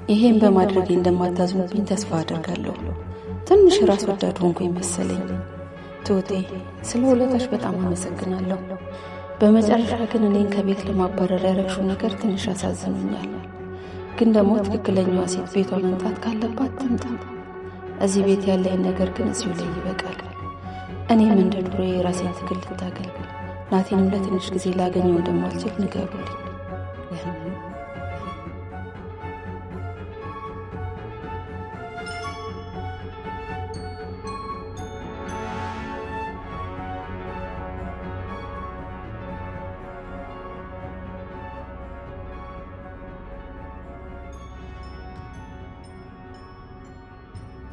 ይሄን በማድረግ እንደማታዝኑብኝ ተስፋ አደርጋለሁ። ትንሽ ራስ ወዳድ ሆንኩኝ መሰለኝ። ትሁቴ ስለ ውለታሽ በጣም አመሰግናለሁ። በመጨረሻ ግን እኔን ከቤት ለማባረር ያደረግሽው ነገር ትንሽ አሳዝኖኛል። ግን ደግሞ ትክክለኛዋ ሴት ቤቷ መምጣት ካለባት ትምጣ። እዚህ ቤት ያለኝ ነገር ግን እዚሁ ላይ ይበቃል። እኔም እንደ ድሮዬ የራሴን ትግል ልታገል፣ ናቴንም ለትንሽ ጊዜ ላገኘው እንደማልችል ንገሩልኝ።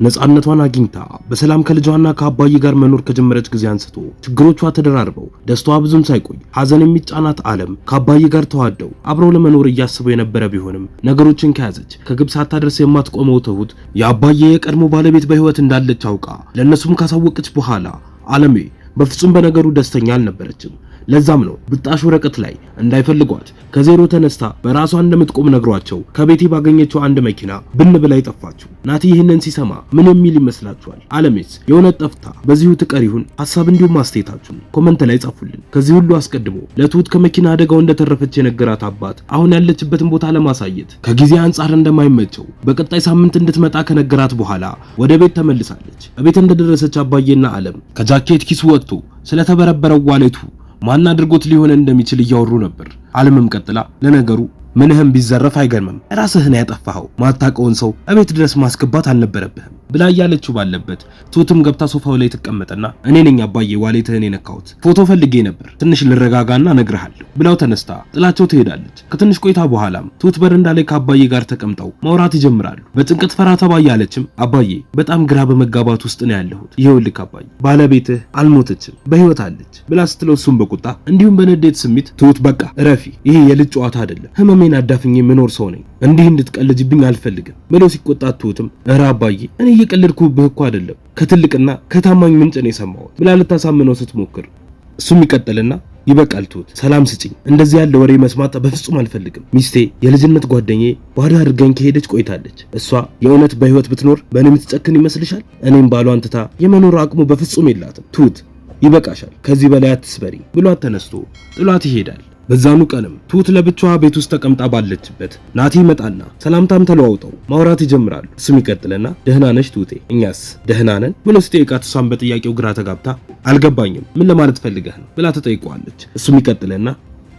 ነፃነቷን አግኝታ በሰላም ከልጇና ከአባዬ ጋር መኖር ከጀመረች ጊዜ አንስቶ ችግሮቿ ተደራርበው ደስታዋ ብዙም ሳይቆይ ሐዘን የሚጫናት ዓለም ከአባዬ ጋር ተዋደው አብረው ለመኖር እያሰቡ የነበረ ቢሆንም ነገሮችን ከያዘች ከግብ ሳታደርስ የማትቆመው ትሁት የአባዬ የቀድሞ ባለቤት በሕይወት እንዳለች አውቃ ለነሱም ካሳወቀች በኋላ ዓለሜ በፍጹም በነገሩ ደስተኛ አልነበረችም። ለዛም ነው ብጣሽ ወረቀት ላይ እንዳይፈልጓት ከዜሮ ተነስታ በራሷ እንደምትቆም ነግሯቸው ከቤቴ ባገኘችው አንድ መኪና ብን ብላ ይጠፋችው። ናቲ ይህንን ሲሰማ ምን የሚል ይመስላችኋል? ዓለሜስ የእውነት ጠፍታ በዚሁ ትቀር ይሁን? ሐሳብ እንዲሁም አስተያየታችሁን ኮመንት ላይ ጻፉልን። ከዚህ ሁሉ አስቀድሞ ለትሁት ከመኪና አደጋው እንደተረፈች የነገራት አባት አሁን ያለችበትን ቦታ ለማሳየት ከጊዜ አንጻር እንደማይመቸው በቀጣይ ሳምንት እንድትመጣ ከነገራት በኋላ ወደ ቤት ተመልሳለች። ቤት እንደደረሰች አባዬና ዓለም ከጃኬት ኪሱ ወጥቶ ስለተበረበረው ዋሌቱ ማን አድርጎት ሊሆን እንደሚችል እያወሩ ነበር። ዓለምም ቀጥላ ለነገሩ ምንህም ቢዘረፍ አይገርምም፣ ራስህን ያጠፋኸው ማታቀውን ሰው እቤት ድረስ ማስገባት አልነበረብህም ብላ እያለችው ባለበት ትሁትም ገብታ ሶፋው ላይ ተቀመጠና እኔ ነኝ አባዬ ዋሌትህን የነካሁት፣ ፎቶ ፈልጌ ነበር፣ ትንሽ ልረጋጋና እነግርሃለሁ ብላው ተነስታ ጥላቸው ትሄዳለች። ከትንሽ ቆይታ በኋላም ትሁት በረንዳ ላይ ከአባዬ ጋር ተቀምጠው ማውራት ይጀምራሉ። በጭንቀት ፈራ ተባ እያለችም አባዬ በጣም ግራ በመጋባት ውስጥ ነው ያለሁት፣ ይኸውልህ አባዬ ባለቤትህ አልሞተችም በህይወት አለች ብላ ስትለው እሱም በቁጣ እንዲሁም በንዴት ስሜት ትሁት በቃ እረፊ፣ ይሄ የልጅ ጨዋታ አይደለም፣ ህመሜን አዳፍኜ የምኖር ሰው ነኝ፣ እንዲህ እንድትቀልጅብኝ አልፈልግም ብሎ ሲቆጣት ትሁትም እረ አባዬ እኔ እየቀለድኩብህ እኮ አይደለም ከትልቅና ከታማኝ ምንጭ ነው የሰማሁት ብላ ልታሳምነው ስትሞክር እሱም ይቀጥልና ይበቃል ትሁት ሰላም ስጪኝ፣ እንደዚህ ያለ ወሬ መስማት በፍጹም አልፈልግም። ሚስቴ የልጅነት ጓደኛዬ ባዶ አድርገኝ ከሄደች ቆይታለች። እሷ የእውነት በህይወት ብትኖር በእኔ የምትጨክን ይመስልሻል? እኔም ባሏን ትታ የመኖር አቅሙ በፍጹም የላትም። ትሁት ይበቃሻል፣ ከዚህ በላይ አትስበሪ ብሏት ተነስቶ ጥሏት ይሄዳል። በዛኑ ቀንም ትሁት ለብቻዋ ቤት ውስጥ ተቀምጣ ባለችበት ናቲ ይመጣና ሰላምታም ተለዋውጠው ማውራት ይጀምራሉ። እሱም ይቀጥልና ደህና ነሽ ትሁቴ? እኛስ ደህና ነን ብሎ ሲጠይቃት እሷም በጥያቄው ግራ ተጋብታ አልገባኝም ምን ለማለት ፈልገህ ነው ብላ ተጠይቀዋለች። እሱም ይቀጥልና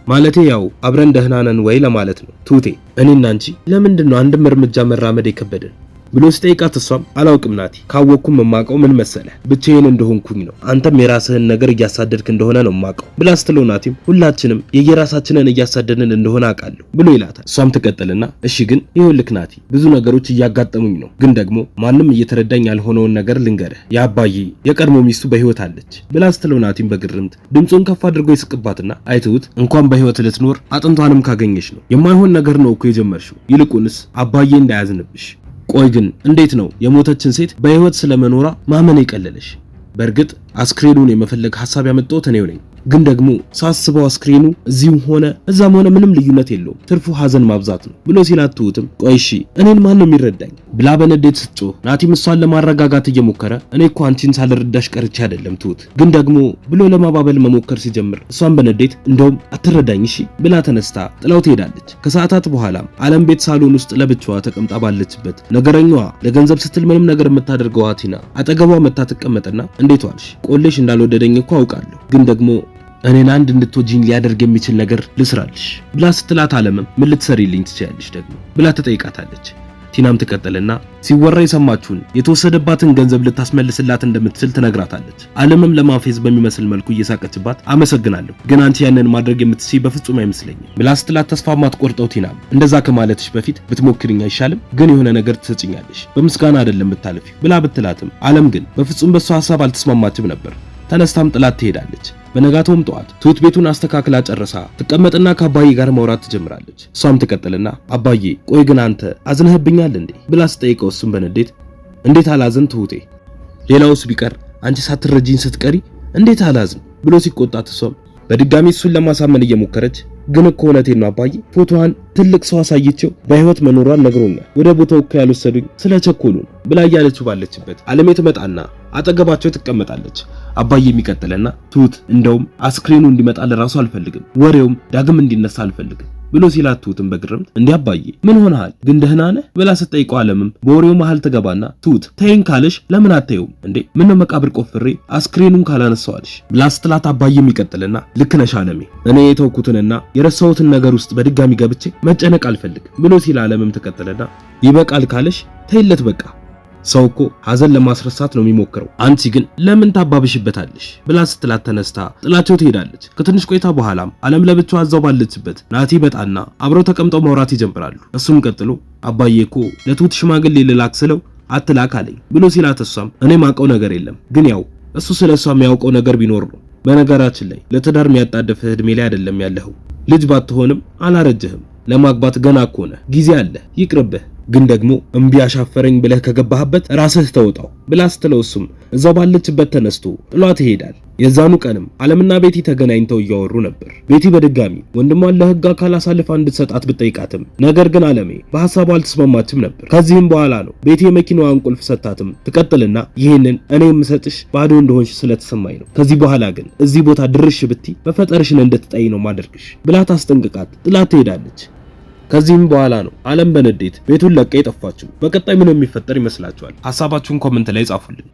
ማለቴ ያው አብረን ደህና ነን ወይ ለማለት ነው ትሁቴ። እኔና አንቺ ለምንድነው አንድም እርምጃ መራመድ የከበደን ብሎ ሲጠይቃት እሷም አላውቅም ናቲ፣ ካወቅኩም የማውቀው ምን መሰለህ ብቻዬን እንደሆንኩኝ ነው፣ አንተም የራስህን ነገር እያሳደድክ እንደሆነ ነው የማውቀው ብላ ስትለው ናቲም ሁላችንም የየራሳችንን እያሳደድን እንደሆነ አውቃለሁ ብሎ ይላታል። እሷም ትቀጥልና እሺ ግን ይኸውልህ ናቲ ብዙ ነገሮች እያጋጠሙኝ ነው፣ ግን ደግሞ ማንም እየተረዳኝ ያልሆነውን ነገር ልንገርህ፣ የአባዬ የቀድሞ ሚስቱ በህይወት አለች ብላ ስትለው ናቲም በግርምት ድምጹን ከፍ አድርጎ ይስቅባትና አይተውት እንኳን በህይወት ልትኖር አጥንቷንም ካገኘሽ ነው የማይሆን ነገር ነው እኮ የጀመርሽው፣ ይልቁንስ አባዬ እንዳያዝንብሽ። ቆይ ግን እንዴት ነው የሞተችን ሴት በህይወት ስለመኖሯ ማመን የቀለለሽ? በእርግጥ አስክሬኑን የመፈለግ ሐሳብ ያመጣሁት እኔው ነኝ፣ ግን ደግሞ ሳስበው አስክሬኑ እዚህም ሆነ እዛም ሆነ ምንም ልዩነት የለውም፣ ትርፉ ሐዘን ማብዛት ነው ብሎ ሲላት ትሁትም ቆይ እሺ እኔን ማን ነው የሚረዳኝ ብላ በንዴት ስትጮህ ናቲም እሷን ለማረጋጋት እየሞከረ እኔ እኮ አንቺን ሳልረዳሽ ቀርቼ አይደለም ትሁት ግን ደግሞ ብሎ ለማባበል መሞከር ሲጀምር እሷን በንዴት እንደውም አትረዳኝ እሺ ብላ ተነስታ ጥላው ትሄዳለች። ከሰዓታት በኋላም ዓለም ቤት ሳሎን ውስጥ ለብቻዋ ተቀምጣ ባለችበት ነገረኛዋ ለገንዘብ ስትል ምንም ነገር የምታደርገው ቲና አጠገቧ መታ ትቀመጥና እንዴት ዋልሽ? ቆሌሽ እንዳልወደደኝ እኮ አውቃለሁ፣ ግን ደግሞ እኔን አንድ እንድትወጂኝ ሊያደርግ የሚችል ነገር ልስራልሽ ብላ ስትላት ዓለምም ምን ልትሰሪልኝ ትችያለሽ ደግሞ ብላ ተጠይቃታለች። ቲናም ትቀጥልና ሲወራ የሰማችሁን የተወሰደባትን ገንዘብ ልታስመልስላት እንደምትችል ትነግራታለች። ዓለምም ለማፌዝ በሚመስል መልኩ እየሳቀችባት አመሰግናለሁ፣ ግን አንቺ ያንን ማድረግ የምትችይ በፍጹም አይመስለኝም ብላ ስትላት ተስፋ ማትቆርጠው ቲናም እንደዛ ከማለትሽ በፊት ብትሞክሪኝ አይሻልም? ግን የሆነ ነገር ትሰጭኛለሽ፣ በምስጋና አይደለም ብታለፊው ብላ ብትላትም ዓለም ግን በፍጹም በሷ ሐሳብ አልተስማማችም ነበር። ተነስታም ጥላት ትሄዳለች። በነጋታውም ጠዋት ትሁት ቤቱን አስተካክላ ጨርሳ ትቀመጥና ከአባዬ ጋር ማውራት ትጀምራለች። እሷም ትቀጥልና አባዬ ቆይ ግን አንተ አዝነህብኛል እንዴ ብላ ስትጠይቀው እሱም በንዴት እንዴት አላዝን ትሁቴ፣ ሌላውስ ቢቀር አንቺ ሳትረጂኝ ስትቀሪ እንዴት አላዝን ብሎ ሲቆጣት እሷም በድጋሚ እሱን ለማሳመን እየሞከረች ግን እኮ እውነቴን ነው አባዬ፣ ፎቶዋን ትልቅ ሰው አሳይቼው በህይወት መኖሯን ነግሮኛል። ወደ ቦታው እኮ ያልወሰዱኝ ስለቸኮሉ ነው ብላ እያለችው ባለችበት አለሜ ትመጣና አጠገባቸው ትቀመጣለች። አባዬ የሚቀጥልና ትሁት እንደውም አስክሬኑ እንዲመጣ ለራሱ አልፈልግም፣ ወሬውም ዳግም እንዲነሳ አልፈልግም ብሎ ሲላት ትሁትን በግርምት እንዴ አባዬ ምን ሆነሃል ግን ደህና ነህ ብላ ስትጠይቀው አለምም በወሬው መሃል ትገባና ትሁት ተይኝ ካለሽ ለምን አታየውም እንዴ ምን ነው መቃብር ቆፍሬ አስክሬኑን ካላነሳዋልሽ ብላ ስትላት አባዬ የሚቀጥልና ልክ ነሽ አለሜ እኔ የተውኩትንና የረሳሁትን ነገር ውስጥ በድጋሚ ገብቼ መጨነቅ አልፈልግም ብሎ ሲል አለምም ትቀጥልና ይበቃል ካለሽ ተይለት በቃ ሰው እኮ ሐዘን ለማስረሳት ነው የሚሞክረው አንቺ ግን ለምን ታባብሽበታለሽ ብላ ስትላት ተነስታ ጥላቸው ትሄዳለች። ከትንሽ ቆይታ በኋላም አለም ለብቻዋ እዛው ባለችበት ናቲ በጣና አብረው ተቀምጠው ማውራት ይጀምራሉ። እሱም ቀጥሎ አባዬ እኮ ለትሁት ሽማግሌ ልላክ ስለው አትላክ አለኝ ብሎ ሲላት እሷም እኔ ማውቀው ነገር የለም ግን ያው እሱ ስለሷ የሚያውቀው ነገር ቢኖር ነው። በነገራችን ላይ ለትዳር የሚያጣድፍህ እድሜ ላይ አይደለም ያለኸው። ልጅ ባትሆንም አላረጀህም። ለማግባት ገና እኮ ነህ፣ ጊዜ አለ፣ ይቅርብህ። ግን ደግሞ እምቢ አሻፈረኝ ብለህ ከገባህበት ራስህ ተወጣው ብላ ስትለው እሱም እዛው ባለችበት ተነስቶ ጥሏት ይሄዳል። የዛኑ ቀንም አለምና ቤቲ ተገናኝተው እያወሩ ነበር። ቤቲ በድጋሚ ወንድሟን ለህግ አካል አሳልፋ እንድትሰጣት ብትጠይቃትም ነገር ግን አለሜ በሐሳቡ አልተስማማችም ነበር። ከዚህም በኋላ ነው ቤቲ የመኪናዋን ቁልፍ ሰጣትም ትቀጥልና ይሄንን እኔ የምሰጥሽ ባዶ እንደሆንሽ ስለተሰማኝ ነው። ከዚህ በኋላ ግን እዚህ ቦታ ድርሽ ብቲ በፈጠርሽን እንድትጠይ ነው ማደርግሽ ብላ ታስጠንቅቃት ጥላት ትሄዳለች። ከዚህም በኋላ ነው አለም በንዴት ቤቱን ለቀ የጠፋችው። በቀጣይ ምን የሚፈጠር ይመስላችኋል? ሐሳባችሁን ኮሜንት ላይ ጻፉልኝ።